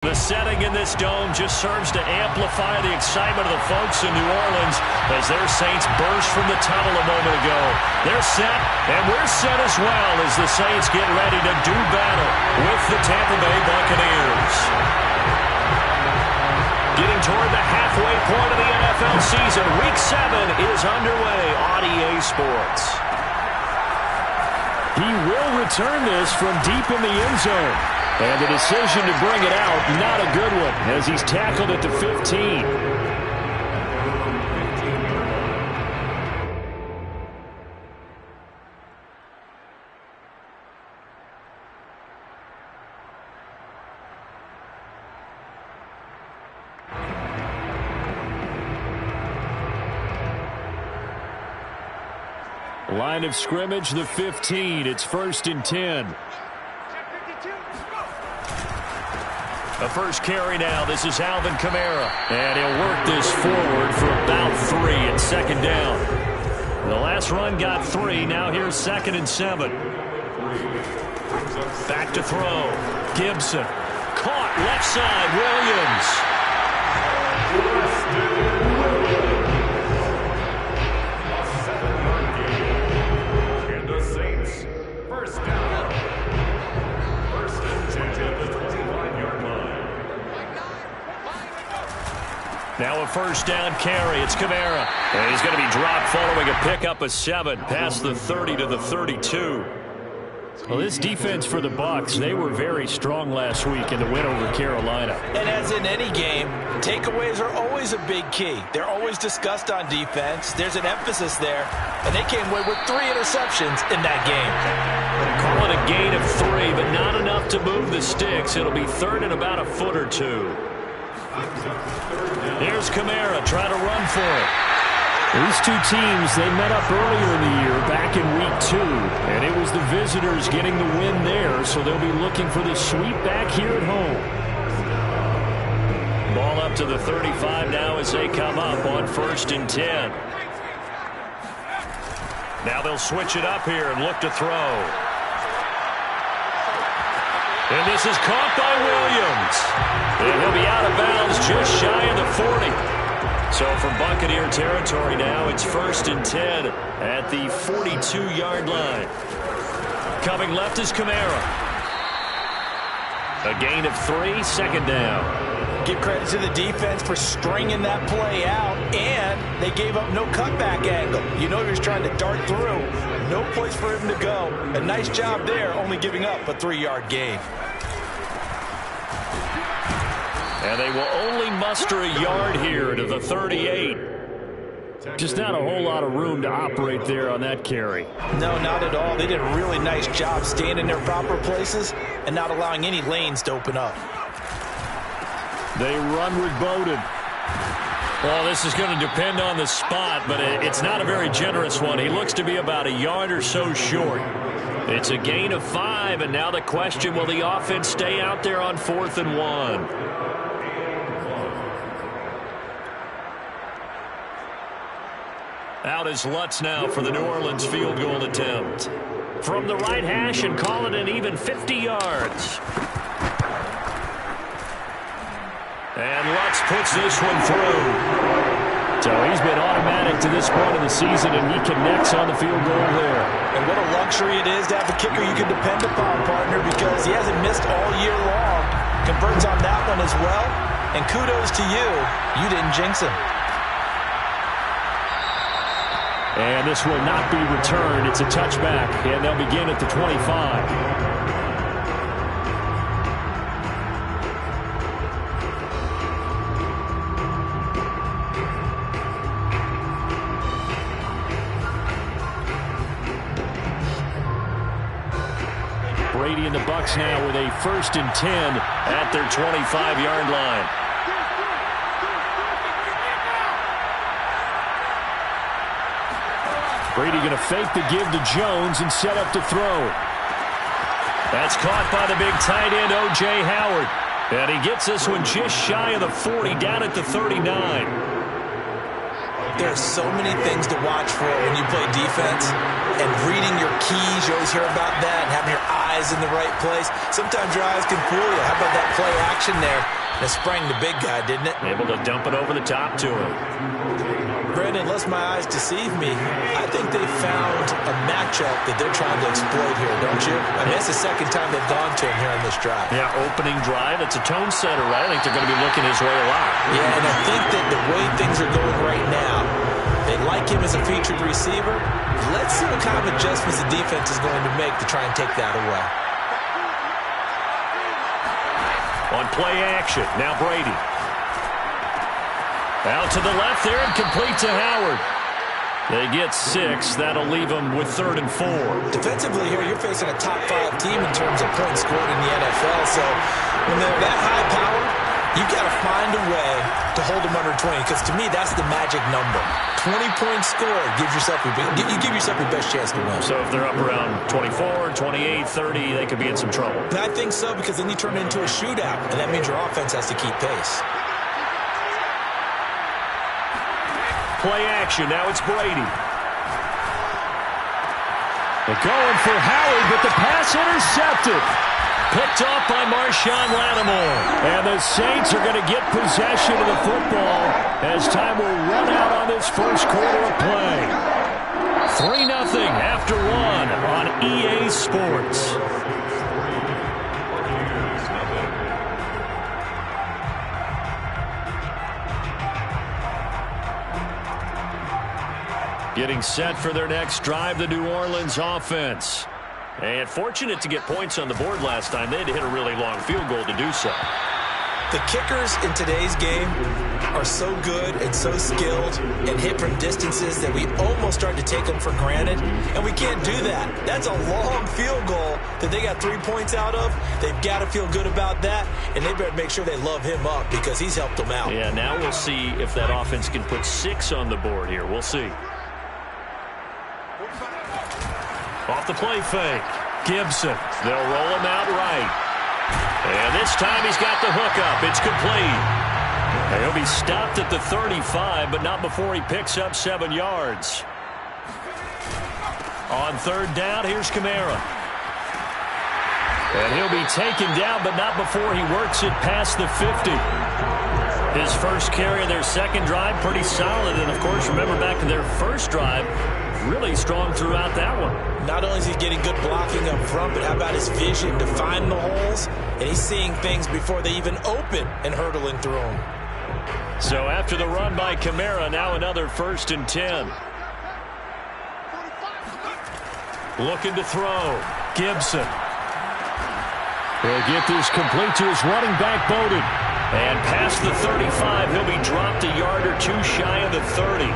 The setting in this dome just serves to amplify the excitement of the folks in New Orleans as their Saints burst from the tunnel a moment ago. They're set, and we're set as well as the Saints get ready to do battle with the Tampa Bay Buccaneers. Getting toward the halfway point of the NFL season, Week 7 is underway on EA Sports. He will return this from deep in the end zone. And the decision to bring it out, not a good one, as he's tackled at the 15. Line of scrimmage, the 15. It's 1st and 10. A first carry now. This is Alvin Kamara. And he'll work this forward for about 3 at 2nd down. The last run got 3. Now here's 2nd and 7. Back to throw. Gibson. Caught left side. Williams. And the Saints. First down. Now a first down carry. It's Kamara. And he's going to be dropped following a pickup of 7 past the 30 to the 32. Well, this defense for the Bucs, they were very strong last week in the win over Carolina. And as in any game, takeaways are always a big key. They're always discussed on defense. There's an emphasis there. And they came away with 3 interceptions in that game. Call it a gain of 3, but not enough to move the sticks. It'll be 3rd and about a foot or 2. Here's Kamara trying to run for it. These two teams, they met up earlier in the year back in Week 2, and it was the visitors getting the win there, so they'll be looking for the sweep back here at home. Ball up to the 35 now as they come up on 1st and 10. Now they'll switch it up here and look to throw. And this is caught by Williams. And he'll be out of bounds just shy of the 40. So from Buccaneer territory now, it's 1st and 10 at the 42-yard line. Coming left is Kamara. A gain of 3, 2nd down. Give credit to the defense for stringing that play out, and they gave up no cutback angle. You know he was trying to dart through. No place for him to go. A nice job there, only giving up a 3-yard gain. And they will only muster a yard here to the 38. Just not a whole lot of room to operate there on that carry. No, not at all. They did a really nice job staying in their proper places and not allowing any lanes to open up. They run with Bowden. Well, this is going to depend on the spot, but it's not a very generous one. He looks to be about a yard or so short. It's a gain of 5, and now the question, will the offense stay out there on 4th and 1? Out is Lutz now for the New Orleans field goal attempt. From the right hash and call it an even 50 yards. And Lutz puts this one through. So he's been automatic to this point of the season, and he connects on the field goal there. And what a luxury it is to have a kicker you can depend upon, partner, because he hasn't missed all year long. Converts on that one as well. And kudos to you. You didn't jinx him. And this will not be returned. It's a touchback, and they'll begin at the 25. Brady and the Bucs now with a 1st and 10 at their 25-yard line. Brady going to fake the give to Jones and set up to throw. That's caught by the big tight end, O.J. Howard. And he gets this one just shy of the 40, down at the 39. There are so many things to watch for when you play defense. And reading your keys, you always hear about that, and having your eyes in the right place. Sometimes your eyes can fool you. How about that play action there? That sprang the big guy, didn't it? Able to dump it over the top to him. Brandon, unless my eyes deceive me, I think they found a matchup that they're trying to exploit here, don't you? I mean, it's the second time they've gone to him here on this drive. Yeah, opening drive. It's a tone setter, right? I think they're going to be looking his way a lot. Yeah, and I think that the way things are going right now, they like him as a featured receiver. Let's see what kind of adjustments the defense is going to make to try and take that away. On play action, now Brady. Out to the left there and complete to Howard. They get 6. That'll leave them with 3rd and 4. Defensively here, you're facing a top 5 team in terms of points scored in the NFL. So when they're that high power, you got to find a way to hold them under 20. Because to me, that's the magic number. 20 points scored gives yourself you give yourself your best chance to win. So if they're up around 24, 28, 30, they could be in some trouble. And I think so, because then you turn it into a shootout, and that means your offense has to keep pace. Play action. Now it's Brady. They're going for Howard, but the pass intercepted. Picked off by Marshawn Lattimore. And the Saints are going to get possession of the football as time will run out on this first quarter of play. 3-0 after 1 on EA Sports. Getting set for their next drive, the New Orleans offense. And fortunate to get points on the board last time. They had to hit a really long field goal to do so. The kickers in today's game are so good and so skilled and hit from distances that we almost start to take them for granted, and we can't do that. That's a long field goal that they got 3 points out of. They've got to feel good about that, and they better make sure they love him up because he's helped them out. Yeah, now we'll see if that offense can put 6 on the board here. We'll see. Off the play fake. Gibson. They'll roll him out right. And this time he's got the hook up. It's complete. And he'll be stopped at the 35, but not before he picks up 7 yards. On 3rd down, here's Kamara. And he'll be taken down, but not before he works it past the 50. His first carry of their second drive, pretty solid. And, of course, remember back to their first drive, really strong throughout that one. Not only is he getting good blocking up front, but how about his vision to find the holes? And he's seeing things before they even open and hurdling through them. So after the run by Kamara, now another 1st and 10. Looking to throw. Gibson. He'll get this complete to his running back, Bowden. And past the 35, he'll be dropped a yard or 2 shy of the 30.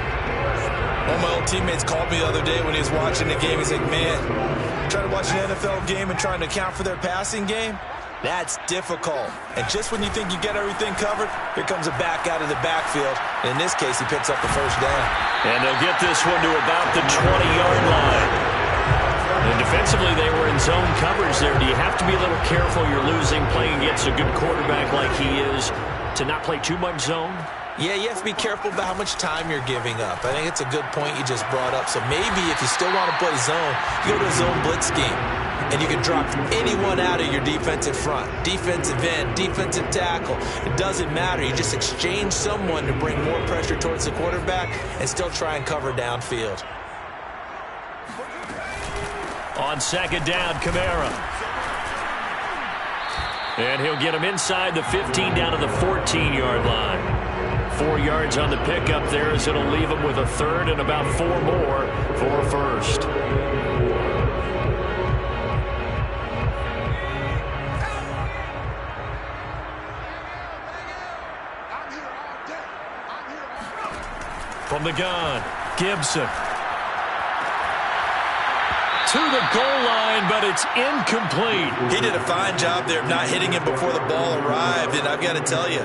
One of my old teammates called me the other day when he was watching the game. He's like, man, trying to watch an NFL game and trying to account for their passing game, that's difficult. And just when you think you get everything covered, here comes a back out of the backfield. And in this case, he picks up the 1st down. And they'll get this one to about the 20-yard line. And defensively, they were in zone coverage there. Do you have to be a little careful you're losing, playing against a good quarterback like he is, to not play too much zone? Yeah, you have to be careful about how much time you're giving up. I think it's a good point you just brought up. So maybe if you still want to play zone, you go to a zone blitz scheme. And you can drop anyone out of your defensive front. Defensive end, defensive tackle. It doesn't matter. You just exchange someone to bring more pressure towards the quarterback and still try and cover downfield. On 2nd down, Kamara. And he'll get him inside the 15 down to the 14-yard line. 4 yards on the pickup there as it'll leave him with a 3rd and about 4 more for a 1st. From the gun, Gibson. To the goal line, but it's incomplete. He did a fine job there of not hitting him before the ball arrived, and I've got to tell you,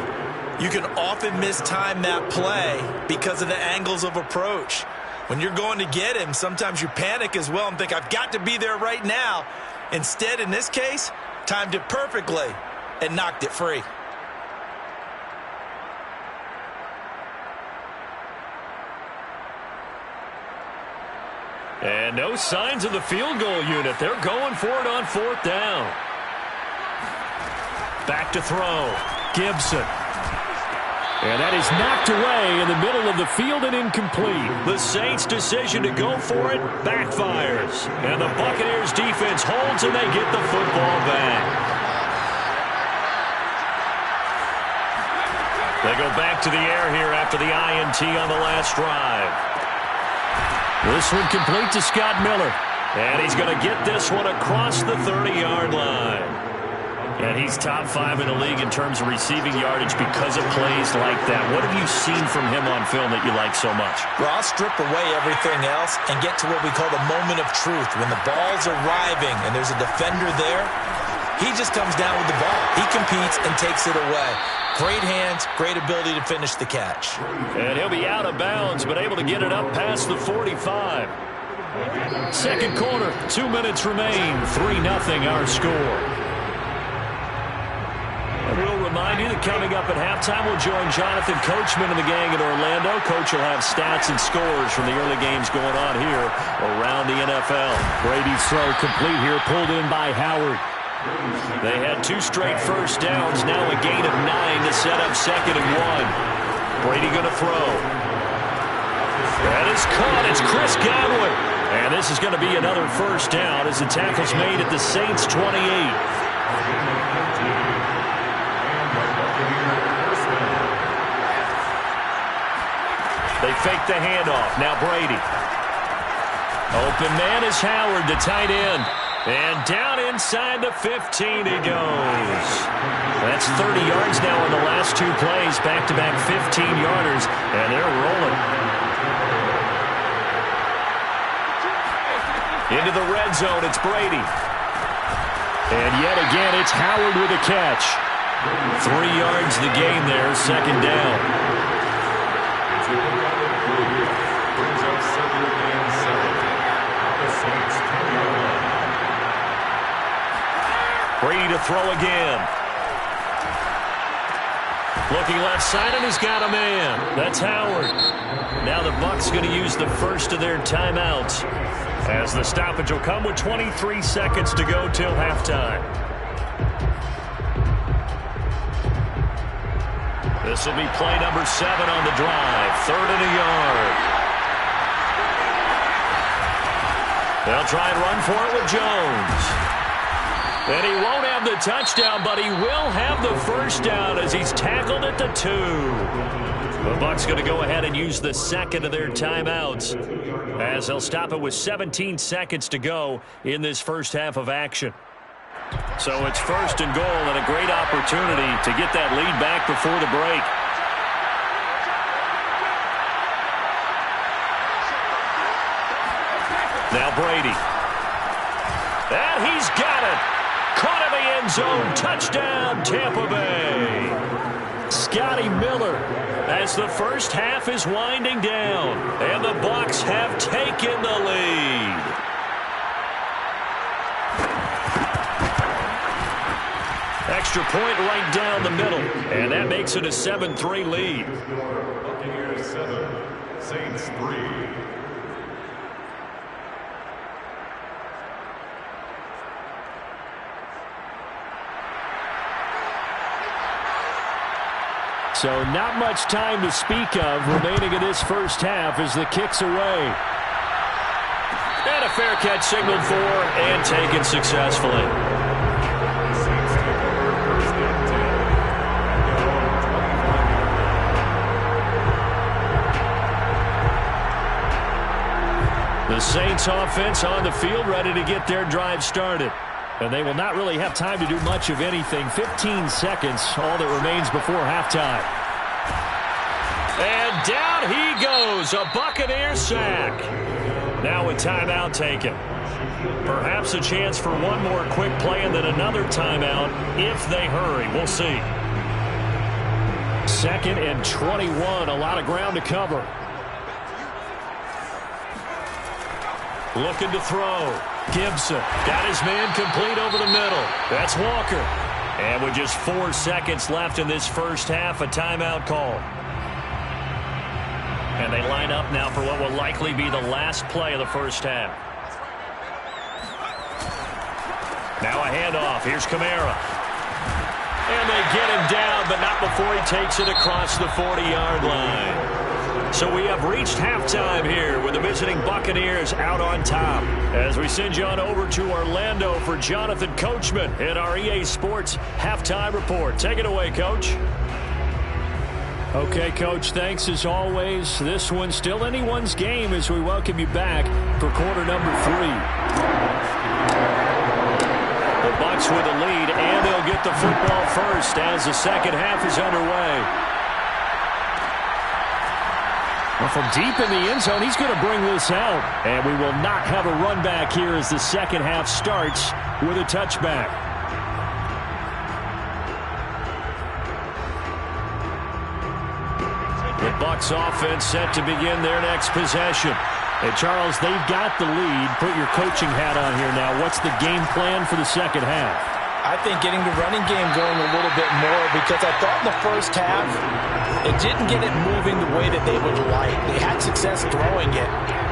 you can often mistime that play because of the angles of approach. When you're going to get him, sometimes you panic as well and think, I've got to be there right now. Instead, in this case, timed it perfectly and knocked it free. And no signs of the field goal unit. They're going for it on 4th down. Back to throw. Gibson. And that is knocked away in the middle of the field and incomplete. The Saints' decision to go for it backfires. And the Buccaneers' defense holds and they get the football back. They go back to the air here after the INT on the last drive. This one complete to Scott Miller. And he's going to get this one across the 30-yard line. And he's top 5 in the league in terms of receiving yardage because of plays like that. What have you seen from him on film that you like so much? Well, I'll strip away everything else and get to what we call the moment of truth. When the ball's arriving and there's a defender there, he just comes down with the ball. He competes and takes it away. Great hands, great ability to finish the catch. And he'll be out of bounds, but able to get it up past the 45. Second quarter, 2 minutes remain. 3-0 our score. We'll remind you that coming up at halftime, we'll join Jonathan Coachman and the gang in Orlando. Coach will have stats and scores from the early games going on here around the NFL. Brady's throw complete here, pulled in by Howard. They had 2 straight first downs, now a gain of 9 to set up 2nd and 1. Brady going to throw. That is caught. It's Chris Godwin. And this is going to be another first down as the tackle's made at the Saints' 28. They fake the handoff. Now Brady. Open man is Howard, the tight end. And down inside the 15 he goes. That's 30 yards now in the last 2 plays. Back-to-back 15-yarders. And they're rolling. Into the red zone, it's Brady. And yet again, it's Howard with a catch. 3 yards the gain there, 2nd down. Brady to throw again. Looking left side, and he's got a man. That's Howard. Now the Bucs going to use the first of their timeouts, as the stoppage will come with 23 seconds to go till halftime. This will be play number 7 on the drive. 3rd and a yard. They'll try and run for it with Jones. And he won't have the touchdown, but he will have the first down as he's tackled at the 2. The Bucs going to go ahead and use the second of their timeouts, as they'll stop it with 17 seconds to go in this first half of action. So it's 1st and goal, and a great opportunity to get that lead back before the break. Now Brady. And he's got it. Caught in the end zone. Touchdown, Tampa Bay. Scotty Miller, as the first half is winding down, and the Bucs have taken the lead. Extra point right down the middle, and that makes it a 7-3 lead. Buccaneers 7, Saints 3. So not much time to speak of remaining in this first half as the kick's away. And a fair catch signaled for and taken successfully. The Saints offense on the field, ready to get their drive started. And they will not really have time to do much of anything. 15 seconds, all that remains before halftime. And down he goes, a Buccaneer sack. Now a timeout taken. Perhaps a chance for one more quick play and then another timeout if they hurry. We'll see. 2nd and 21, a lot of ground to cover. Looking to throw. Gibson got his man complete over the middle. That's Walker. And with just 4 seconds left in this first half, a timeout call. And they line up now for what will likely be the last play of the first half. Now a handoff. Here's Kamara. And they get him down, but not before he takes it across the 40-yard line. So we have reached halftime here with the visiting Buccaneers out on top. As we send you on over to Orlando for Jonathan Coachman in our EA Sports Halftime Report. Take it away, Coach. Okay, Coach, thanks as always. This one's still anyone's game as we welcome you back for quarter number 3. The Bucs with the lead, and they'll get the football first as the second half is underway. Well, from deep in the end zone, he's going to bring this out. And we will not have a run back here as the second half starts with a touchback. The Bucs offense set to begin their next possession. And, Charles, they've got the lead. Put your coaching hat on here now. What's the game plan for the second half? I think getting the running game going a little bit more, because I thought in the first half it didn't get it moving the way that they would like. They had success throwing it.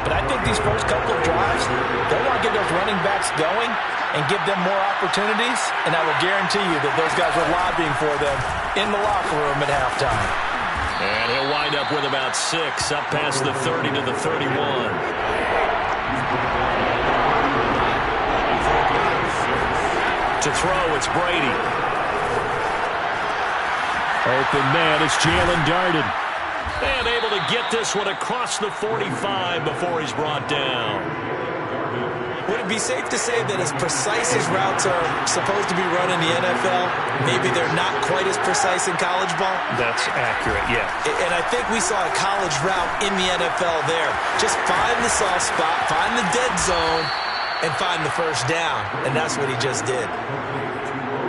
But I think these first couple of drives, they want to get those running backs going and give them more opportunities. And I will guarantee you that those guys were lobbying for them in the locker room at halftime. And he'll wind up with about 6, up past the 30 to the 31. To throw, it's Brady. Open man, it's Jalen Darden. And able to get this one across the 45 before he's brought down. Would it be safe to say that as precise as routes are supposed to be run in the NFL, maybe they're not quite as precise in college ball? That's accurate, yeah. And I think we saw a college route in the NFL there. Just find the soft spot, find the dead zone, and find the first down. And that's what he just did.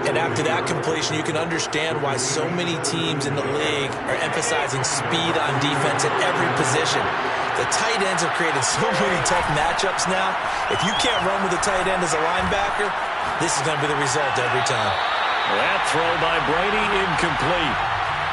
And after that completion, you can understand why so many teams in the league are emphasizing speed on defense at every position. The tight ends have created so many tough matchups now. If you can't run with a tight end as a linebacker, this is going to be the result every time. That throw by Brady incomplete.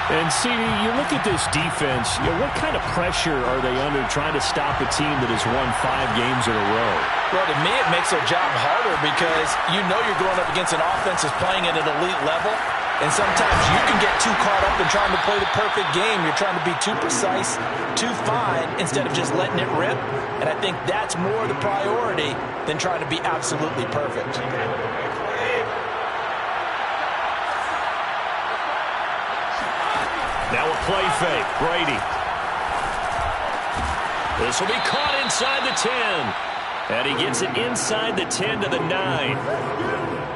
And, CD, you look at this defense, what kind of pressure are they under trying to stop a team that has won 5 games in a row? Well, to me, it makes their job harder because you know you're going up against an offense that's playing at an elite level. And sometimes you can get too caught up in trying to play the perfect game. You're trying to be too precise, too fine, instead of just letting it rip. And I think that's more the priority than trying to be absolutely perfect. Now a play fake. Brady. This will be caught inside the 10. And he gets it inside the 10 to the 9.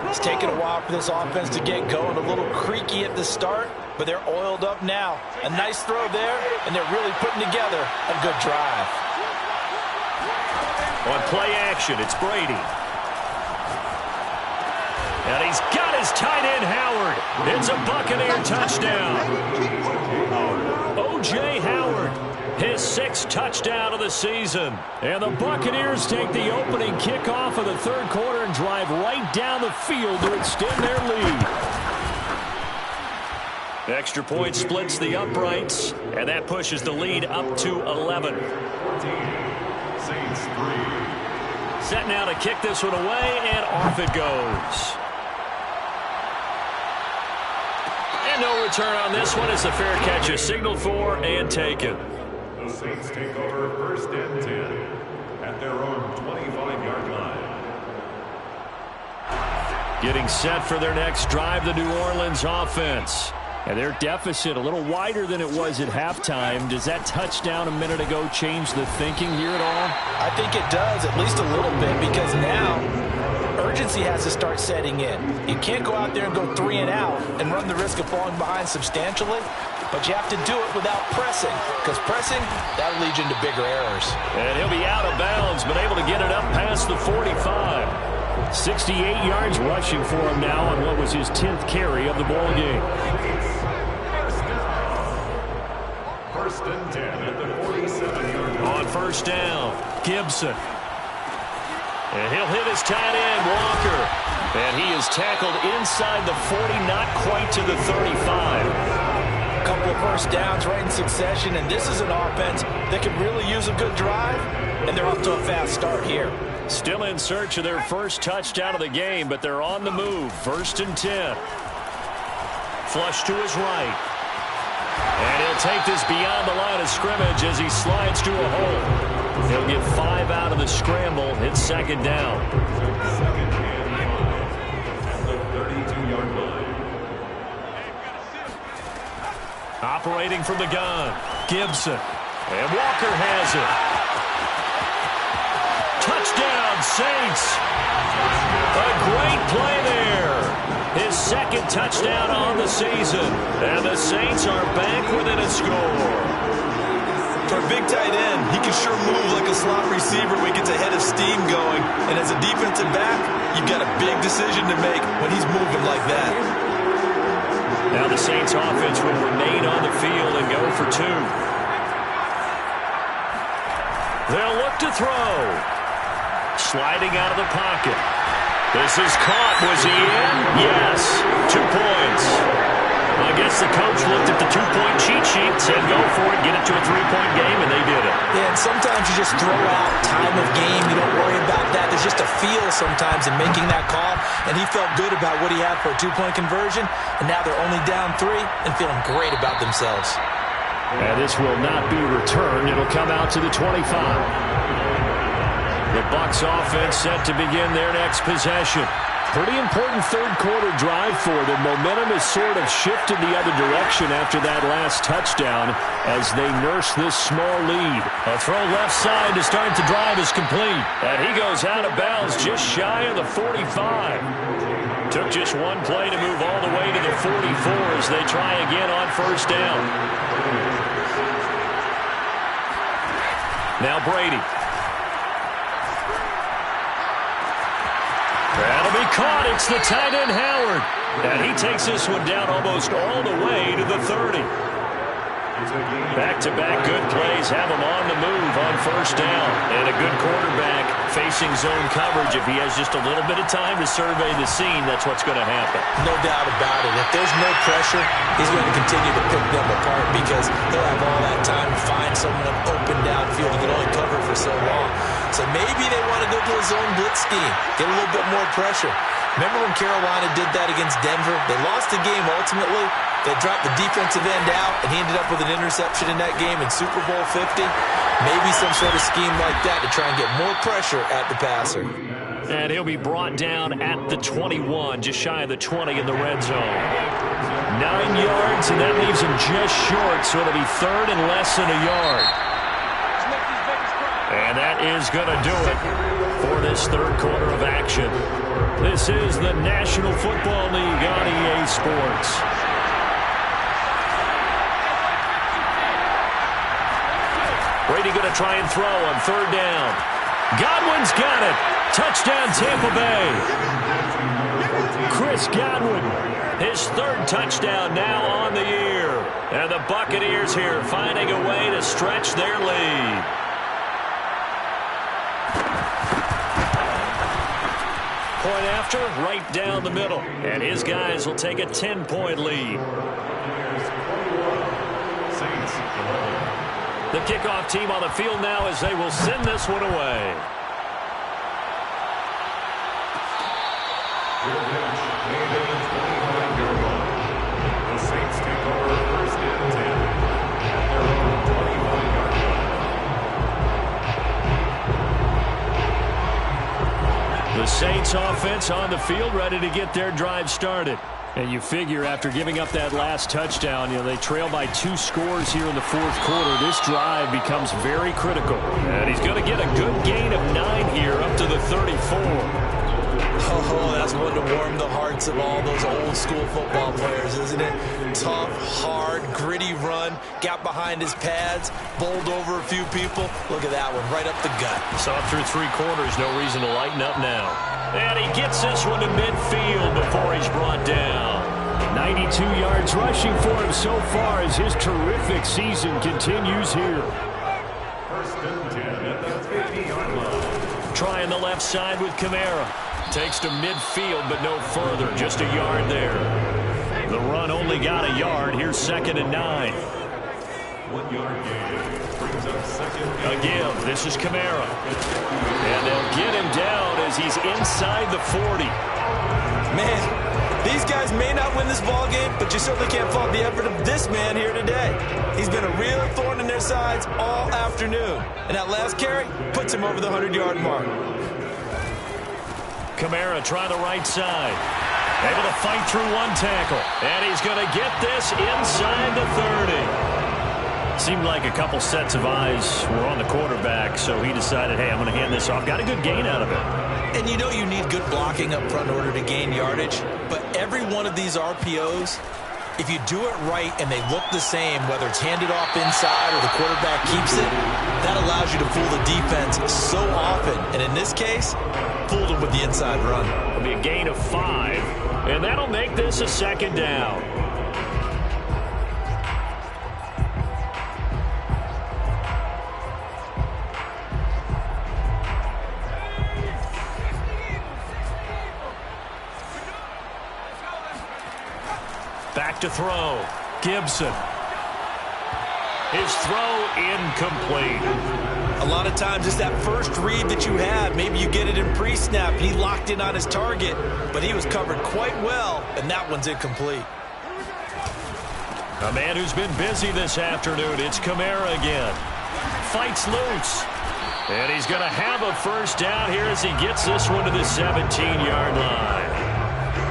It's taken a while for this offense to get going. A little creaky at the start, but they're oiled up now. A nice throw there, and they're really putting together a good drive. On play action, it's Brady. And he's got his tight end, Howard. It's a Buccaneer touchdown. O.J. Howard, his 6th touchdown of the season. And the Buccaneers take the opening kickoff of the third quarter and drive right down the field to extend their lead. Extra point splits the uprights, and that pushes the lead up to 11. Saints 3. Set now to kick this one away, and off it goes. And no return on this one as the fair catch is signaled for and taken. The Saints take over 1st and 10 at their own 25-yard line. Getting set for their next drive, the New Orleans offense. And their deficit a little wider than it was at halftime. Does that touchdown a minute ago change the thinking here at all? I think it does, at least a little bit, because now urgency has to start setting in. You can't go out there and go 3 and out and run the risk of falling behind substantially, but you have to do it without pressing, because pressing, that'll lead you into bigger errors. And he'll be out of bounds, but able to get it up past the 45. 68 yards rushing for him now on what was his 10th carry of the ball game. 1st and 10 at the 47-yard line. On 1st down, Gibson. And he'll hit his tight end, Walker. And he is tackled inside the 40, not quite to the 35. A couple of first downs right in succession, and this is an offense that could really use a good drive, and they're off to a fast start here. Still in search of their first touchdown of the game, but they're on the move. 1st and 10. Flush to his right. And he'll take this beyond the line of scrimmage as he slides to a hole. He'll get 5 out of the scramble. It's 2nd down. Second and 5 at the 32-yard line. Operating from the gun, Gibson. And Walker has it. Touchdown, Saints. A great play there. His 2nd touchdown on the season. And the Saints are back within a score. For a big tight end, he can sure move like a slot receiver when he gets a head of steam going. And as a defensive back, you've got a big decision to make when he's moving like that. Now the Saints offense will remain on the field and go for 2. They'll look to throw. Sliding out of the pocket. This is caught. Was he in? Yes. 2 points. I guess the coach looked at the 2-point cheat sheet, said go for it, get it to a 3-point game, and they did it. Yeah, and sometimes you just throw out time of game. You don't worry about that. There's just a feel sometimes in making that call, and he felt good about what he had for a 2-point conversion, and now they're only down 3 and feeling great about themselves. And this will not be returned. It'll come out to the 25. The Bucs offense set to begin their next possession. Pretty important third-quarter drive for them. Momentum has sort of shifted the other direction after that last touchdown as they nurse this small lead. A throw left side to start the drive is complete. And he goes out of bounds just shy of the 45. Took just one play to move all the way to the 44 as they try again on 1st down. Now Brady. That'll be caught. It's the tight end, Howard. And he takes this one down almost all the way to the 30. Back-to-back good plays have him on the move on 1st down. And a good quarterback facing zone coverage. If he has just a little bit of time to survey the scene, that's what's going to happen. No doubt about it. If there's no pressure, he's going to continue to pick them apart because he'll have all that time to find someone open downfield. He can only cover for so long. So maybe they want to go to a zone blitz scheme, get a little bit more pressure. Remember when Carolina did that against Denver? They lost the game ultimately. They dropped the defensive end out, and he ended up with an interception in that game in Super Bowl 50. Maybe some sort of scheme like that to try and get more pressure at the passer. And he'll be brought down at the 21, just shy of the 20 in the red zone. 9 yards, and that leaves him just short, so it'll be 3rd and less than a yard. And that is going to do it for this 3rd quarter of action. This is the National Football League on EA Sports. Brady going to try and throw on 3rd down. Godwin's got it. Touchdown, Tampa Bay. Chris Godwin, his 3rd touchdown now on the year. And the Buccaneers here finding a way to stretch their lead. Point after, right down the middle. And his guys will take a 10-point lead. The kickoff team on the field now as they will send this one away. The Saints take over 1st and 10 at their own 25-yard line. The Saints offense on the field ready to get their drive started. And you figure after giving up that last touchdown, they trail by 2 scores here in the 4th quarter. This drive becomes very critical. And he's going to get a good gain of 9 here up to the 34. Oh, that's one to warm the hearts of all those old school football players, isn't it? Tough, hard, gritty run, got behind his pads, bowled over a few people. Look at that one, right up the gut. Saw through 3 quarters, no reason to lighten up now. And he gets this one to midfield before he's brought down. 92 yards rushing for him so far as his terrific season continues here. 1st and 10 at the 50-yard line. Trying the left side with Kamara. Takes to midfield, but no further. Just a yard there. The run only got a yard. Here's 2nd and 9. 1 yard gain. Brings up 2nd. Again, this is Kamara. And they'll get him down as he's inside the 40. Man, these guys may not win this ball game, but you certainly can't fault the effort of this man here today. He's been a real thorn in their sides all afternoon. And that last carry puts him over the 100-yard mark. Kamara trying the right side. Able to fight through one tackle. And he's going to get this inside the 30. Seemed like a couple sets of eyes were on the quarterback, so he decided, hey, I'm going to hand this off. Got a good gain out of it. And you know you need good blocking up front in order to gain yardage. But every one of these RPOs, if you do it right and they look the same, whether it's handed off inside or the quarterback keeps it, that allows you to fool the defense so often. And in this case, fooled them with the inside run. It'll be a gain of 5, and that'll make this a 2nd down. Back to throw. Gibson. His throw incomplete. A lot of times it's that first read that you have. Maybe you get it in pre-snap, and he locked in on his target, but he was covered quite well, and that one's incomplete. A man who's been busy this afternoon. It's Kamara again. Fights loose. And he's going to have a first down here as he gets this one to the 17-yard line.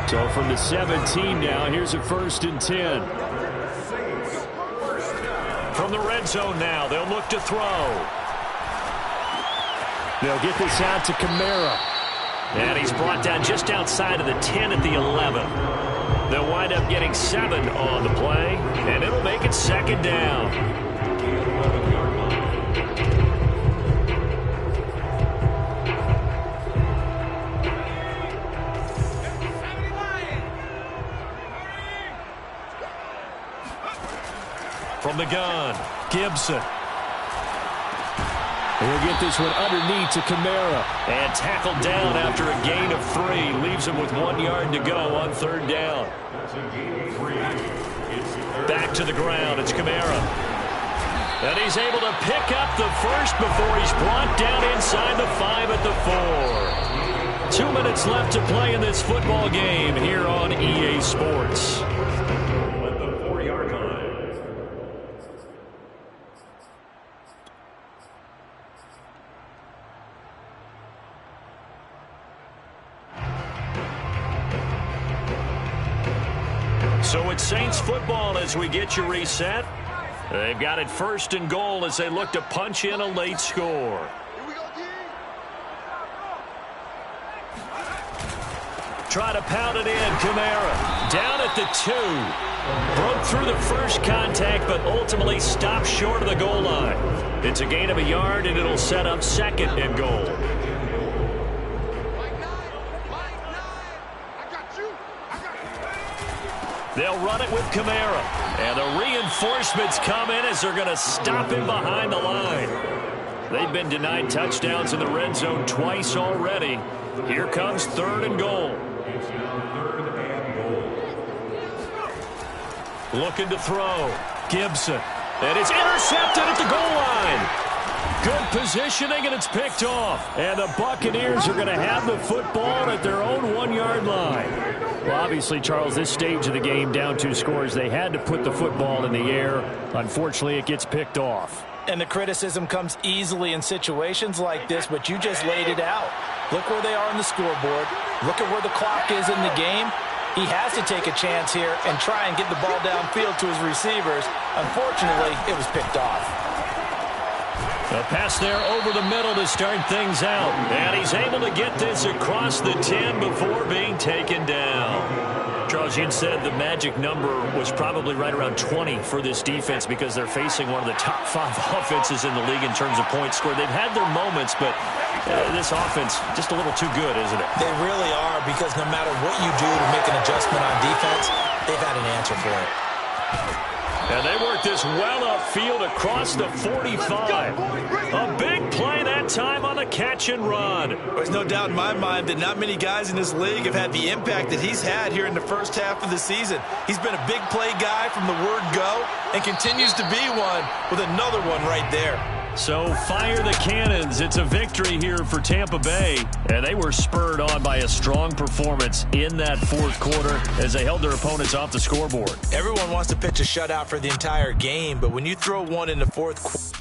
So from the 17 now, here's a 1st and 10. From the red zone now, they'll look to throw. They'll get this out to Kamara. And he's brought down just outside of the 10 at the 11. They'll wind up getting 7 on the play, and it'll make it 2nd down. From the gun, Gibson. He'll get this one underneath to Kamara. And tackled down after a gain of 3. Leaves him with 1 yard to go on 3rd down. Back to the ground. It's Kamara. And he's able to pick up the first before he's brought down inside the 5 at the 4. 2 minutes left to play in this football game here on EA Sports. At the 4-yard line. So it's Saints football as we get you reset. They've got it 1st and goal as they look to punch in a late score. Try to pound it in. Kamara down at the 2. Broke through the first contact, but ultimately stopped short of the goal line. It's a gain of a yard, and it'll set up 2nd and goal. They'll run it with Kamara. And the reinforcements come in as they're going to stop him behind the line. They've been denied touchdowns in the red zone twice already. Here comes 3rd and goal. It's now 3rd and goal. Looking to throw. Gibson. And it's intercepted at the goal line. Good positioning, and it's picked off. And the Buccaneers are going to have the football at their own 1-yard line. Well, obviously, Charles, this stage of the game, down 2 scores, they had to put the football in the air. Unfortunately, it gets picked off. And the criticism comes easily in situations like this, but you just laid it out. Look where they are on the scoreboard. Look at where the clock is in the game. He has to take a chance here and try and get the ball downfield to his receivers. Unfortunately, it was picked off. A pass there over the middle to start things out. And he's able to get this across the 10 before being taken down. Charles, you said the magic number was probably right around 20 for this defense because they're facing one of the top 5 offenses in the league in terms of points scored. They've had their moments, but this offense just a little too good, isn't it? They really are, because no matter what you do to make an adjustment on defense, they've had an answer for it. And they work this well upfield across the 45. A big play that big time on the catch and run. There's no doubt in my mind that not many guys in this league have had the impact that he's had here in the first half of the season. He's been a big play guy from the word go and continues to be one with another one right there. So fire the cannons. It's a victory here for Tampa Bay. And they were spurred on by a strong performance in that fourth quarter as they held their opponents off the scoreboard. Everyone wants to pitch a shutout for the entire game, but when you throw one in the fourth quarter,